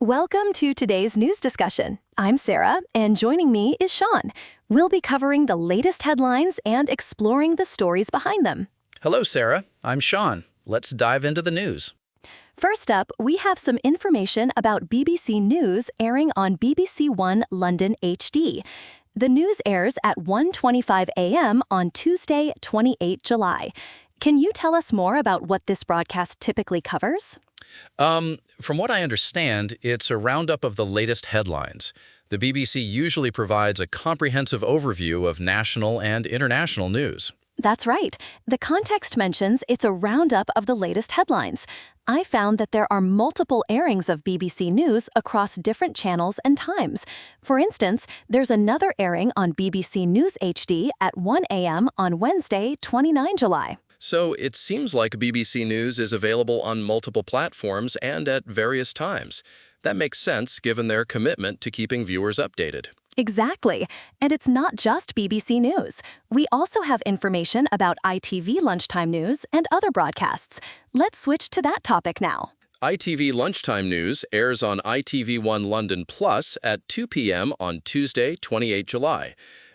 Welcome to today's news discussion. I'm Sarah, and joining me is Sean. We'll be covering the latest headlines and exploring the stories behind them. Hello, Sarah. I'm Sean. Let's dive into the news. First up, we have some information about BBC News airing on BBC One London HD. The news airs at 1:25 a.m. on Tuesday, 28 July. Can you tell us more about what this broadcast typically covers? From what I understand, it's a roundup of the latest headlines. The BBC usually provides a comprehensive overview of national and international news. That's right. The context mentions it's a roundup of the latest headlines. I found that there are multiple airings of BBC News across different channels and times. For instance, there's another airing on BBC News HD at 1 a.m. on Wednesday, 29 July. So it seems like BBC News is available on multiple platforms and at various times. That makes sense given their commitment to keeping viewers updated. Exactly. And it's not just BBC News. We also have information about ITV Lunchtime News and other broadcasts. Let's switch to that topic now. ITV Lunchtime News airs on ITV1 London Plus at 2 p.m. on Tuesday, 28 July.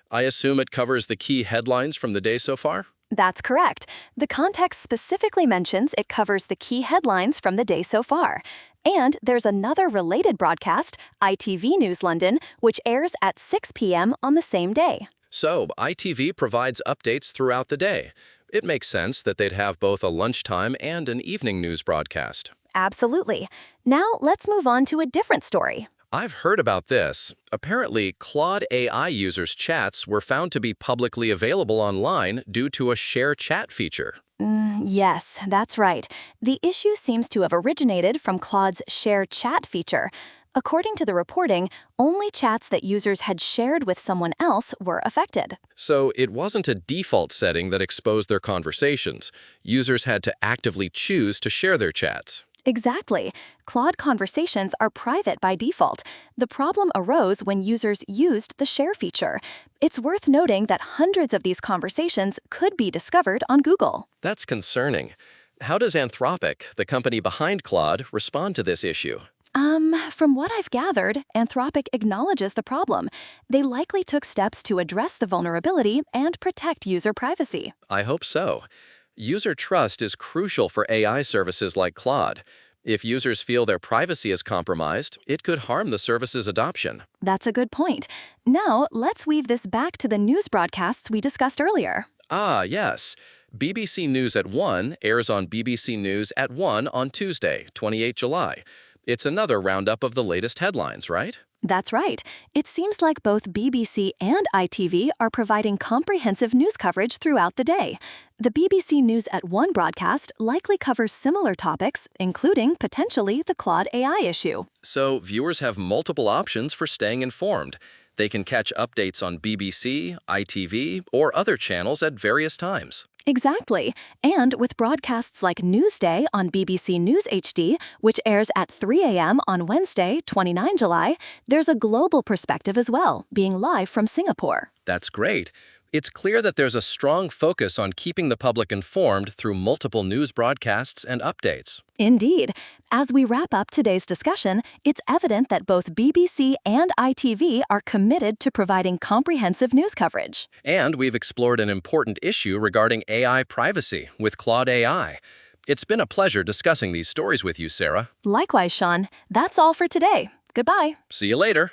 I assume it covers the key headlines from the day so far? That's correct. The context specifically mentions it covers the key headlines from the day so far. And there's another related broadcast, ITV News London, which airs at 6 p.m. on the same day. So, ITV provides updates throughout the day. It makes sense that they'd have both a lunchtime and an evening news broadcast. Absolutely. Now let's move on to a different story. I've heard about this. Apparently, Claude AI users' chats were found to be publicly available online due to a share chat feature. Yes, that's right. The issue seems to have originated from Claude's share chat feature. According to the reporting, only chats that users had shared with someone else were affected. So it wasn't a default setting that exposed their conversations. Users had to actively choose to share their chats. Exactly. Claude conversations are private by default. The problem arose when users used the share feature. It's worth noting that hundreds of these conversations could be discovered on Google. That's concerning. How does Anthropic, the company behind Claude, respond to this issue? From what I've gathered, Anthropic acknowledges the problem. They likely took steps to address the vulnerability and protect user privacy. I hope so. User trust is crucial for AI services like Claude. If users feel their privacy is compromised, it could harm the service's adoption. That's a good point. Now, let's weave this back to the news broadcasts we discussed earlier. Yes. BBC News at 1 airs on BBC News at 1 on Tuesday, 28 July. It's another roundup of the latest headlines, right? That's right. It seems like both BBC and ITV are providing comprehensive news coverage throughout the day. The BBC News at 1 broadcast likely covers similar topics, including potentially the Claude AI issue. So viewers have multiple options for staying informed. They can catch updates on BBC, ITV, or other channels at various times. Exactly. And with broadcasts like Newsday on BBC News HD, which airs at 3 a.m. on Wednesday, 29 July, there's a global perspective as well, being live from Singapore. That's great. It's clear that there's a strong focus on keeping the public informed through multiple news broadcasts and updates. Indeed. As we wrap up today's discussion, it's evident that both BBC and ITV are committed to providing comprehensive news coverage. And we've explored an important issue regarding AI privacy with Claude AI. It's been a pleasure discussing these stories with you, Sarah. Likewise, Sean. That's all for today. Goodbye. See you later.